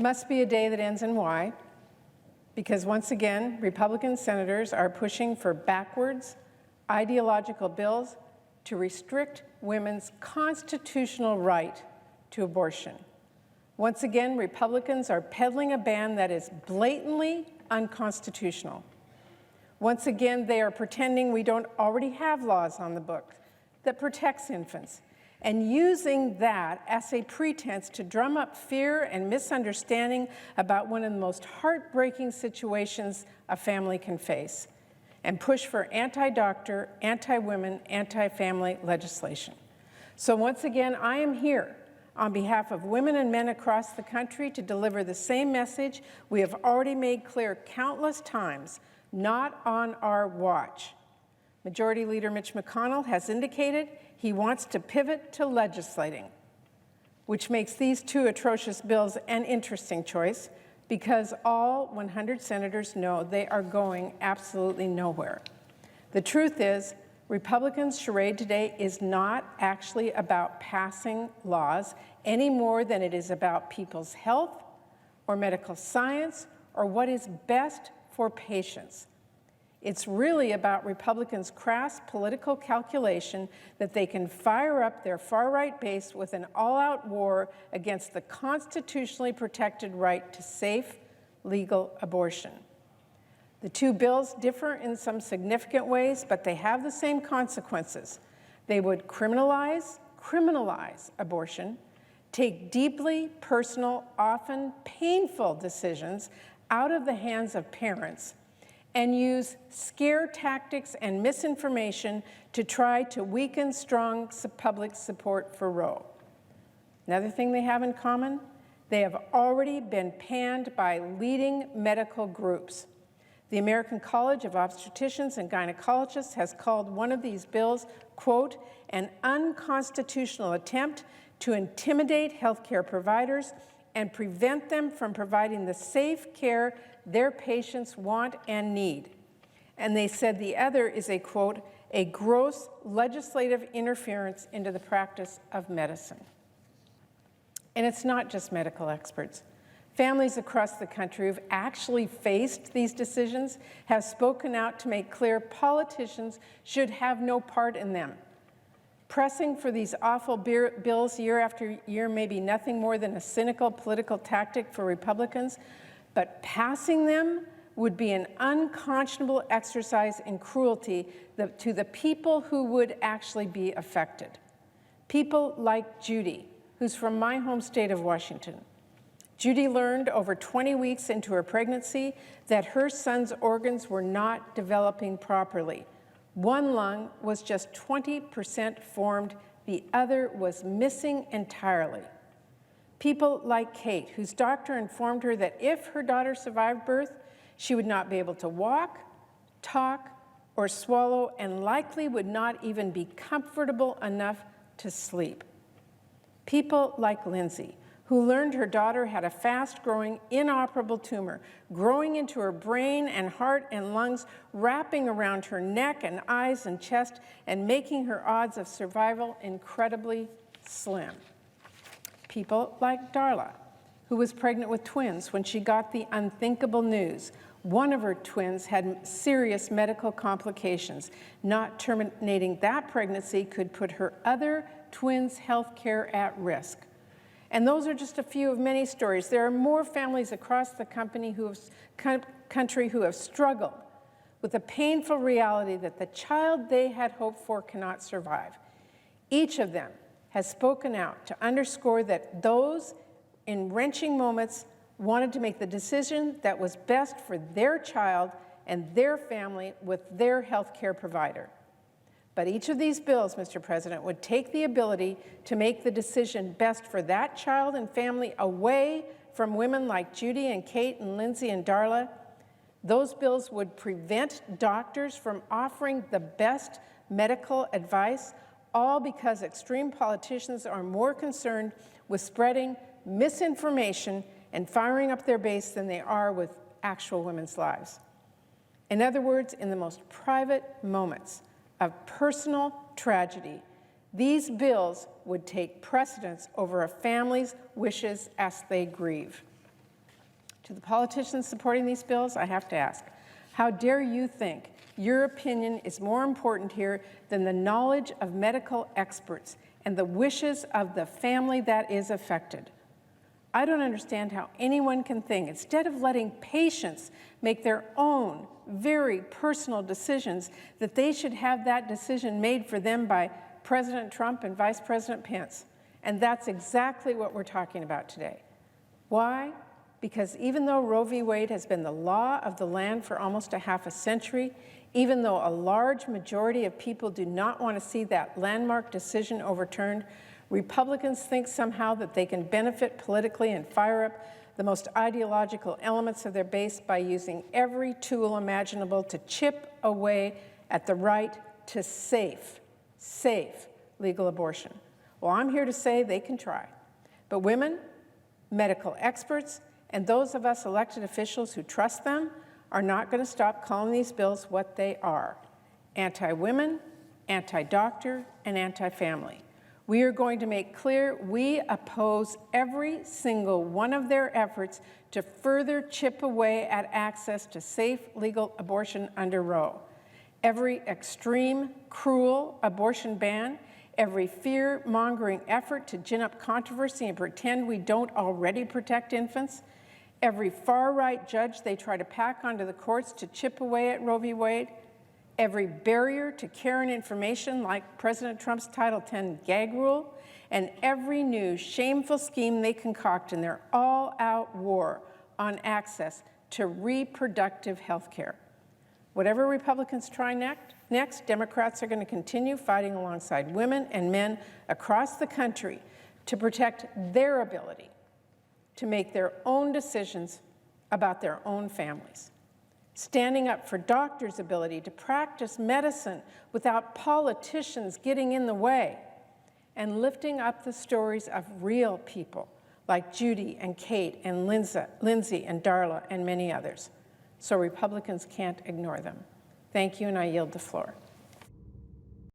must be a day that ends in Y, because once again, Republican senators are pushing for backwards, ideological bills to restrict women's constitutional right to abortion. Once again, Republicans are peddling a ban that is blatantly unconstitutional. Once again, they are pretending we don't already have laws on the books that protects infants, and using that as a pretense to drum up fear and misunderstanding about one of the most heartbreaking situations a family can face, and push for anti-doctor, anti-women, anti-family legislation. So once again, I am here on behalf of women and men across the country to deliver the same message we have already made clear countless times: not on our watch. Majority Leader Mitch McConnell has indicated he wants to pivot to legislating, which makes these two atrocious bills an interesting choice, because all 100 senators know they are going absolutely nowhere. The truth is, Republicans' charade today is not actually about passing laws any more than it is about people's health or medical science or what is best for patients. It's really about Republicans' crass political calculation that they can fire up their far-right base with an all-out war against the constitutionally protected right to safe, legal abortion. The two bills differ in some significant ways, but they have the same consequences. They would criminalize abortion, take deeply personal, often painful decisions out of the hands of parents, and use scare tactics and misinformation to try to weaken strong public support for Roe. Another thing they have in common, they have already been panned by leading medical groups. The American College of Obstetricians and Gynecologists has called one of these bills, quote, an unconstitutional attempt to intimidate healthcare providers and prevent them from providing the safe care their patients want and need. And they said the other is a, quote, a gross legislative interference into the practice of medicine. And it's not just medical experts. Families across the country who've actually faced these decisions have spoken out to make clear politicians should have no part in them. Pressing for these awful bills year after year may be nothing more than a cynical political tactic for Republicans, but passing them would be an unconscionable exercise in cruelty to the people who would actually be affected. People like Judy, who's from my home state of Washington. Judy learned over 20 weeks into her pregnancy that her son's organs were not developing properly. One lung was just 20% formed, the other was missing entirely. People like Kate, whose doctor informed her that if her daughter survived birth, she would not be able to walk, talk, or swallow, and likely would not even be comfortable enough to sleep. People like Lindsay, who learned her daughter had a fast-growing, inoperable tumor growing into her brain and heart and lungs, wrapping around her neck and eyes and chest, and making her odds of survival incredibly slim. People like Darla, who was pregnant with twins when she got the unthinkable news. One of her twins had serious medical complications. Not terminating that pregnancy could put her other twins' health care at risk. And those are just a few of many stories. There are more families across the country who have struggled with the painful reality that the child they had hoped for cannot survive. Each of them has spoken out to underscore that those in wrenching moments wanted to make the decision that was best for their child and their family with their health care provider. But each of these bills, Mr. President, would take the ability to make the decision best for that child and family away from women like Judy and Kate and Lindsay and Darla. Those bills would prevent doctors from offering the best medical advice, all because extreme politicians are more concerned with spreading misinformation and firing up their base than they are with actual women's lives. In other words, in the most private moments of personal tragedy, these bills would take precedence over a family's wishes as they grieve. To the politicians supporting these bills, I have to ask, how dare you think your opinion is more important here than the knowledge of medical experts and the wishes of the family that is affected? I don't understand how anyone can think, instead of letting patients make their own very personal decisions, that they should have that decision made for them by President Trump and Vice President Pence. And that's exactly what we're talking about today. Why? Because even though Roe v. Wade has been the law of the land for almost a half a century, even though a large majority of people do not want to see that landmark decision overturned, Republicans think somehow that they can benefit politically and fire up the most ideological elements of their base by using every tool imaginable to chip away at the right to safe legal abortion. Well, I'm here to say they can try. But women, medical experts, and those of us elected officials who trust them are not going to stop calling these bills what they are: anti-women, anti-doctor, and anti-family. We are going to make clear we oppose every single one of their efforts to further chip away at access to safe legal abortion under Roe. Every extreme, cruel abortion ban, every fear-mongering effort to gin up controversy and pretend we don't already protect infants, every far-right judge they try to pack onto the courts to chip away at Roe v. Wade, every barrier to care and information like President Trump's Title X gag rule, and every new shameful scheme they concoct in their all-out war on access to reproductive health care. Whatever Republicans try next, Democrats are going to continue fighting alongside women and men across the country to protect their ability to make their own decisions about their own families. Standing up for doctors' ability to practice medicine without politicians getting in the way, and lifting up the stories of real people like Judy and Kate and Lindsay and Darla and many others, so Republicans can't ignore them. Thank you, and I yield the floor.